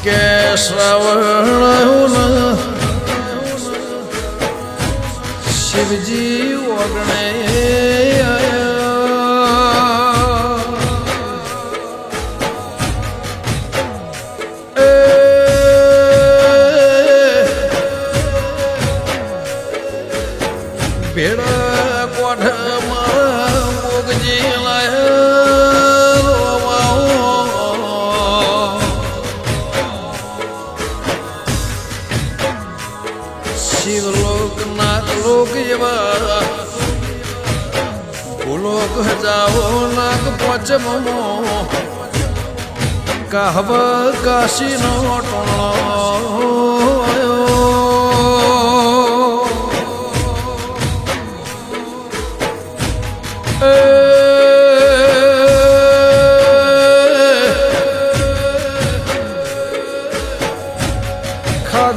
કે શ્રવણ શિવજી ઓગણે ભેડા કોઠમાં મોગજી શિવલોક નાગલોક એવા ભૂલોક હજાઓ નાગ પંચમો કાહવ કાશીનો ટોણો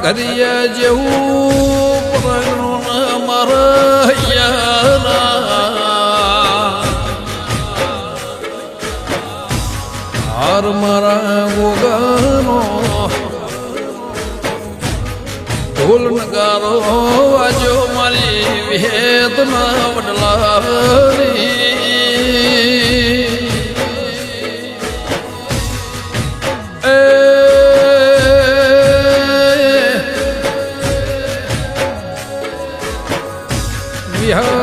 ઘરિયા જેવું પ્રગણું મારા હાર મારા ગોગાનો ઢોલ નગારો વાજો મારી વેદના વડલાની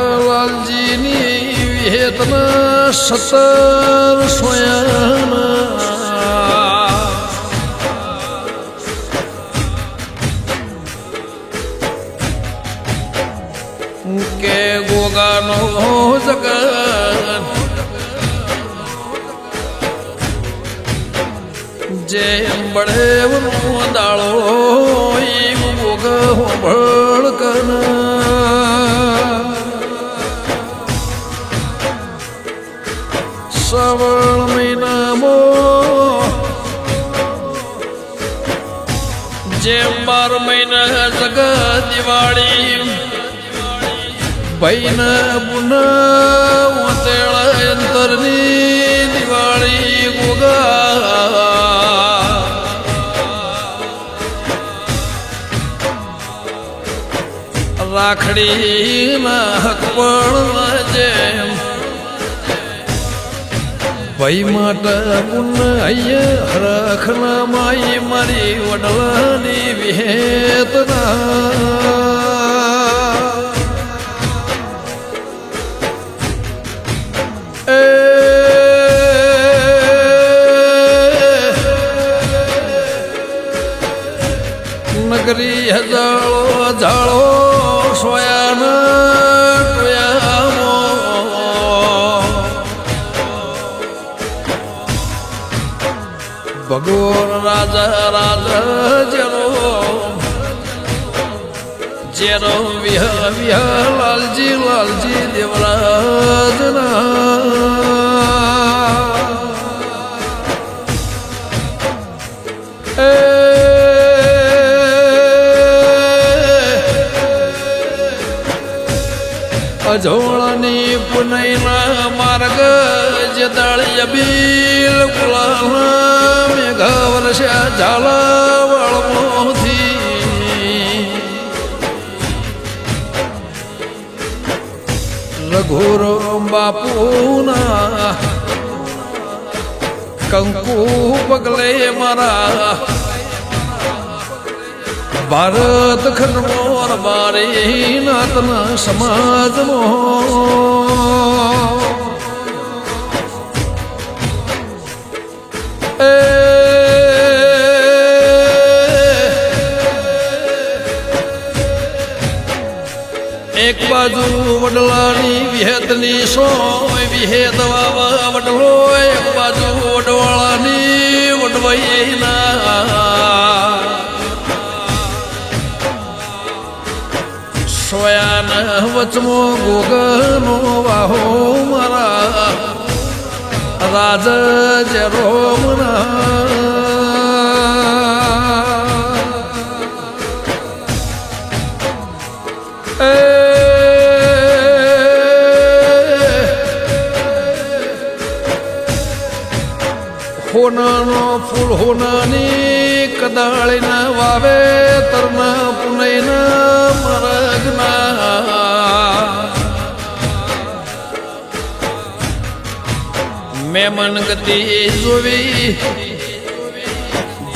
વિહલાલજીની વિહેતના સતર સોયાના કે ગોગાનો જગત જેમ બળેવનો દાળો એવું ગોગા ભળકના શ્રાવણ મહિનામાં જેમ 12 મહિના જગત દિવાળી ભાઈના પુના તેળા અંતરની દિવાળી ગોગા રાખડીના હક પણ જેમ ભાઈ માટે પુન અહીંયા હરખના માઈ મારી વડલાની વિહેતના નગરી હજાળો ઝાળો સોયાના ભગવાન રાજા રાજા જેનો વિહા લાલજી લાલજી દેવરાજના અજોળની પુનૈના માર્ગ જદાળી અબીલ ગુલાના મેઘા વર્ષા ઝાલા વાળમોથી રઘુર બાપુના કંકુ પગલે મારા ભારત ખંડમોર બારી નાતના સમાજમાં એક બાજુ વડલાની વિહેતની સોય વિહેત વાવા વડલો એક બાજુ વડવાળાની વડવાઈના સોયાના વચમો ગોગનો વાહો મારા રાજ જરોમના હોનાનો ફૂલ હોનાની કદાળીના વાવે તરના પુનૈના મરગના મેમન ગતિ જોવી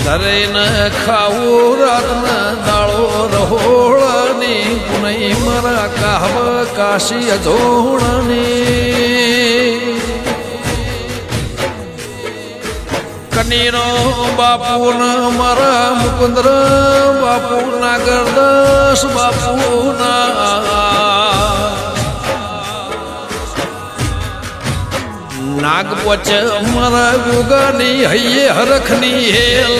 ધરે ન ખાવું રાતના દાળો રહોળાની પુનઈ મારા કાહવ કાશી અજોળાની કનીનો બાપુ ના મારા મુકુંદર બાપુ ના ગરદાસ બાપુ ના નાગ પોચ મારા ગુગાની હૈયે હરખની હેલ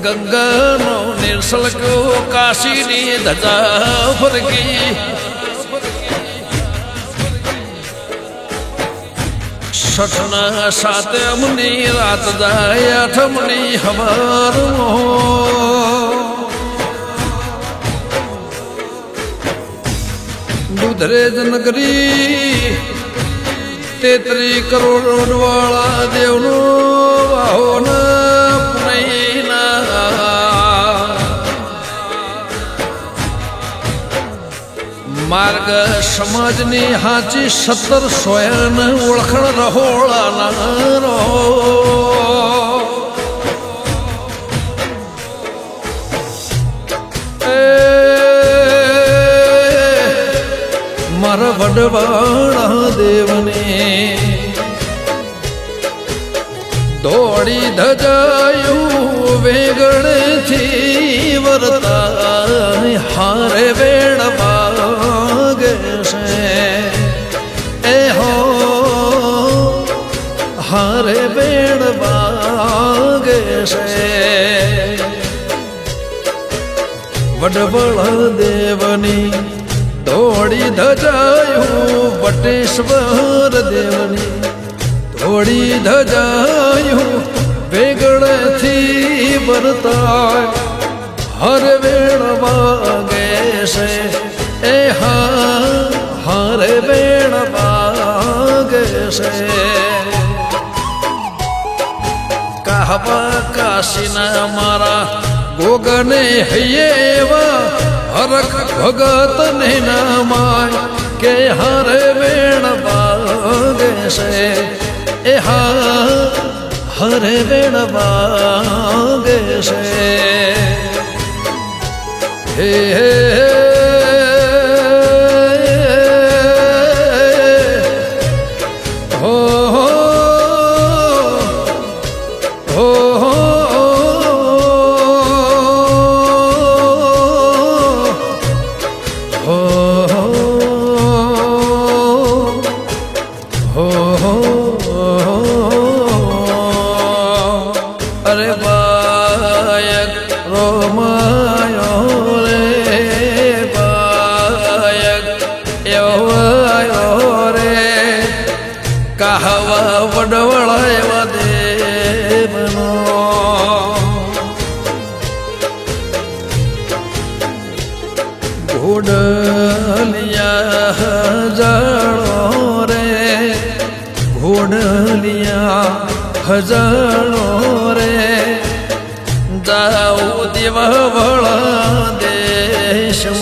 ગંગાનો નિર્સલક્યો કાશીની ધજા ફરકી છઠના સાતમની રાત જાય આઠમની હવાર દુધરેજ નગરી 33 કરોડ વાળા દેવનો વાહોના પુનૈના માર્ગ સમાજની હાચી 17 સોયન ઓળખણ રહોળાના રો મારા વડવાળા દેવને દોડી ધજાયું વેગળેથી વરતા હારે વેણ વાગે છે એ હો હારે વેણ વાગે છે વડવાળા દેવની દોડી ધજાયું વટેશ્વર દેવની દોડી ધજાયું વેગળેથી વરતાય હર વેણ વાગે છે એ હર વેણ વાગે છે કાહવા કાશીના મારા ગોગને હૈયે એવા હરખ ભગત ને નામાય કે હરે વેણ વાગે છે એ હરે વેણ વાગે છે હે હો હો અરે બાયક રોમાયો રે બાયક એવાયો રે કાહવા વડવળા એવા દેવનો ઘોડલિયા હજારો રે ઘોડલિયા હજારો રે જાઉ દેવવળા દેશમાં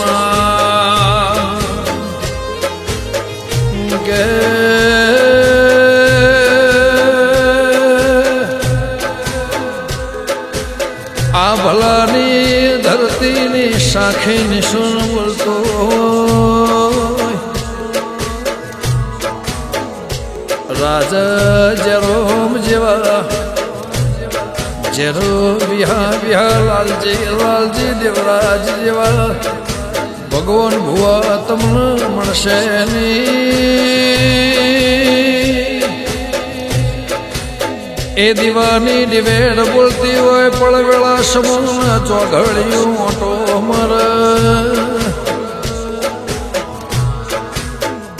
કે આ ભલાની ધરતીની સાખીની સુન બોલતો રાજા જરોમ જેવા જેરો વિહા લાલજી દેવરાજ જેવા ભગવાન ભુવા તમને મળશે ની એ દીવાની દિવેડ બોલતી હોય પણ વેળા સમૂહ ચોઘડિયું મોટો મર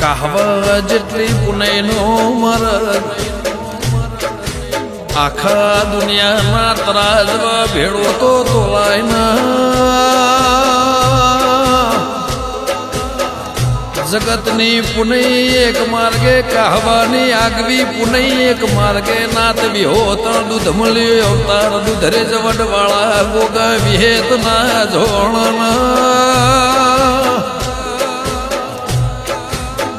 કાહવા જેટલી પુનૈનો મર આખા દુનિયામાં તરાજવા ભેળો તો તોલાય ના જગતની પુનઈ એક માર્ગે કહાવાની આગવી પુનઈ એક માર્ગે નાત વિહોત દૂધ મળ્યું અવતાર દૂધરે જ વડવાળા ગોગા વિહેત ના જોણના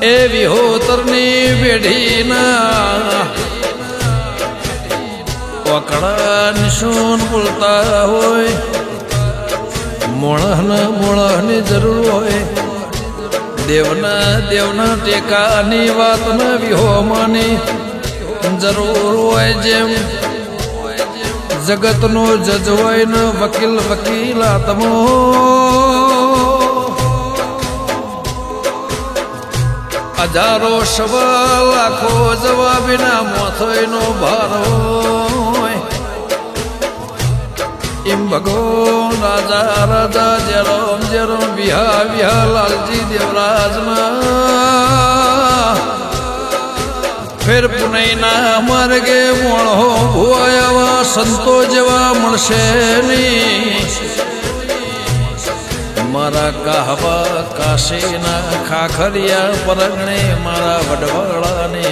એ વિહોતરની પેઢીના વકડા નિશુન બોલતા હોય મોળની જરૂર હોય દેવના ટેકાની વાતના વિહોમાની જરૂર હોય જેમ જગતનો જજ હોય ને વકીલાતમો હજારો સવાલ લાખો જવાબીના મોથોયનો ભાર હોય એમ ભગવાન રાજા જેરોમ વિહા લાલજી દેવરાજના ફેર પુનઈના માર્ગે મોણો ભુવાયા સંતો જેવા મળશે નહીં મારા કહવા કાશીના ખાખરિયા પરગણે મારા વડવાળાને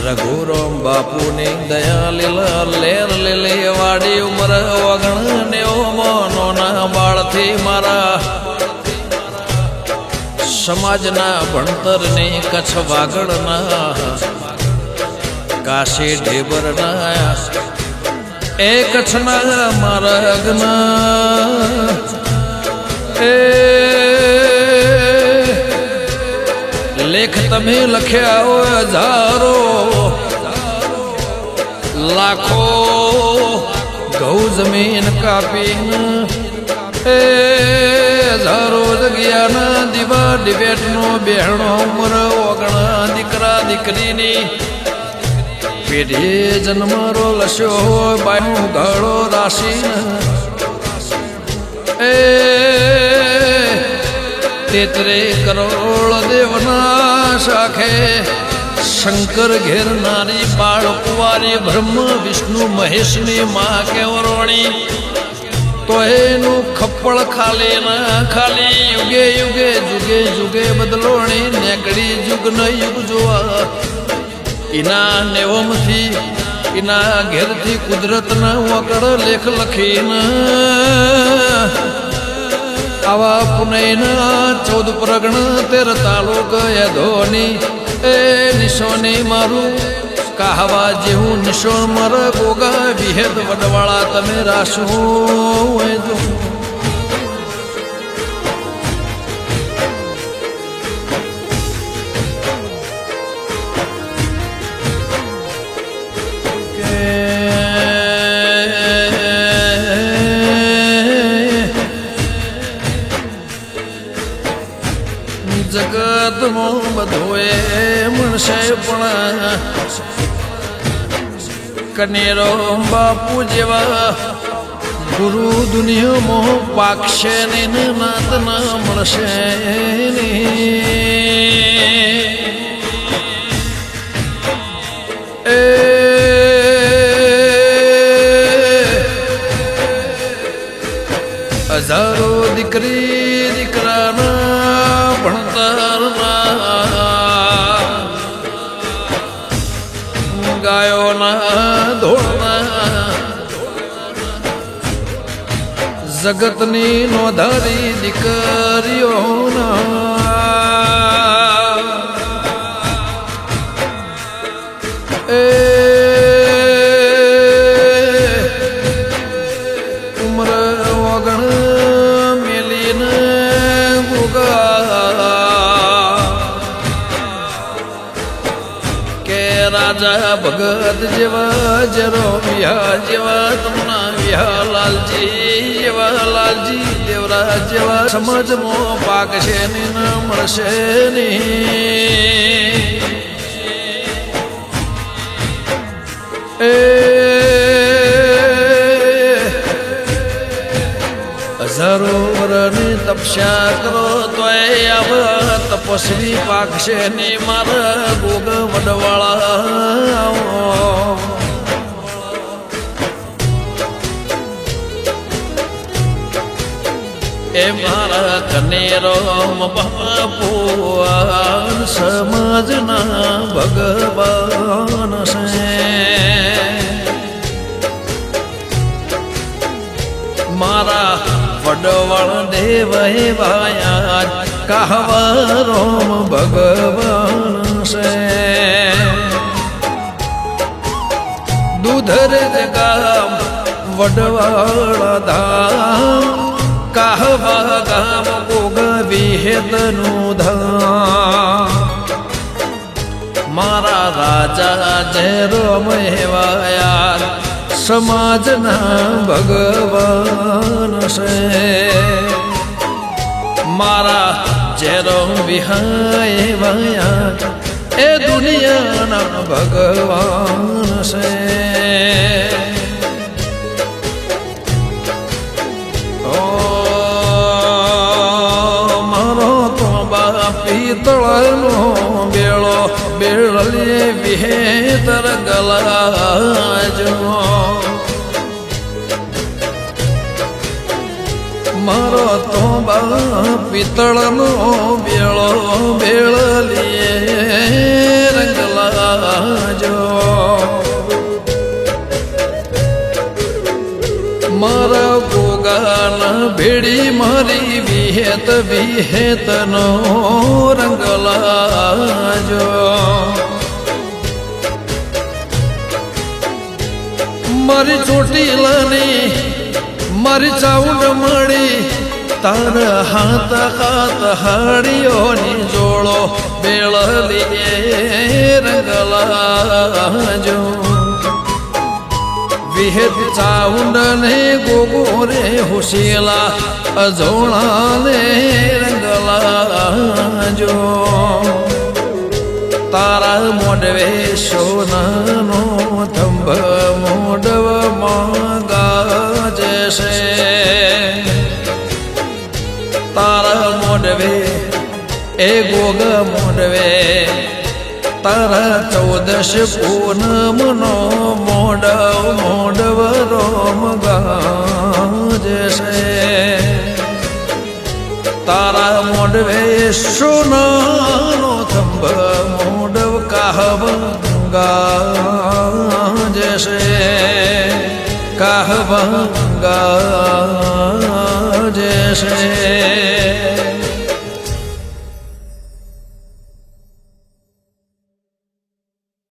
રઘુરામ બાપુની દયા લીલા લેર લીલે વાડી ઉમર વગણ ને મોનોના બાળથી મારા સમાજના ભણતરની કચ્છ વાગડના કાશી ઢેબરના એ કચ્છના મારા અગના લેખ તમે લખ્યા હોય હજારો લાખો ઘઉં જમીન કાપીને હજારો જગ્યાના દીવા ડિબેટનો બેહણો ઉમર ઓગણા દીકરા દીકરીની પેઢીએ જન્મારો લસ્યો હોય બાયનું ગાળો રાશિ તેતરે કરોડ દેવના શાખે શંકર ઘેરનારી બાળ કુંવારી બ્રહ્મ વિષ્ણુ મહેશની માં કેવરોણી તો એનું ખપ્પળ ખાલી ના ખાલી યુગે યુગે જુગે જુગે બદલોણી નેકડી જુગ ન યુગ જોવા એના નેવમથી એના ઘેરથી કુદરતના વકડ લેખ લખીને આવા પુનઈના 14 પ્રગણ 13 તાલુક યધોની એ નિશોની મારું કહાવા જેવું નિશોન મર ગોગા વિહેદ વડવાળા તમે રાશું જો જગતમાં બધોએ મળશે પણ કનેરો બાપુ જેવા ગુરુ દુનિયામાં પાકશે ને નાત ના મળશે હજારો દીકરી દીકરાના ભણતરના ગાયોના ધોળના જગતની નોંધારી દીકરીઓના ઉમર વગણ મેલીને કે રાજા ભગત જેવા જરો વિહા જેવા તમના વિહા લાલજી જેવા લાલજી દેવરાજ જેવા સમજમાં પાકશે ને ન મળશે નહીં હજારો વરની તપસ્યા કરો તોય આવા તપસ્વી પાકશે ને મારા ગોગ વડવાળા એમ મારા કનેરોમ બાપુઆન સમાજના ભગવાન છે મારા વડવળ દેવ વાયા કહવરોમ ભગવાન છે દૂધર ગામ વડવાળ ધામ કહવા ગામ ગોગ વિહેતનું ધામ મારા રાજા જેરોમ વાયા સમાજના ભગવાન છે મારા જેરો વિહાય વાયા એ દુનિયાના ભગવાન છે મારો તો પિત્તળનો બેળો બેળલે વિહેતર ગલાજો મારો તો પિત્તળનો બેળો બેળલીએ રંગલાજો મારા ગોગાના ભેડી મારી વિહેત વિહેતનો રંગ લાજો મારી ચોટીલાની મારી ચાઉંડ મળી તાર હાથ હાથ હાડીઓની જોડો બેળલીએ રંગ લાજો વિહેત ચાઉંડ ને ગોગોરે હુશીલા અજોળા ને રંગલાજો તારા મોડવે સોનાનો થંભ મોડવમાં ગાજે છે તારા મોડવે એ ગોગ મોડવે તારા 14 પૂનમનો મોડવ રોમ ગાજે છે તારા મોડવે સોનાનો થંભ મોડવ કહવ ગાજે છે કહવ ગાજે છે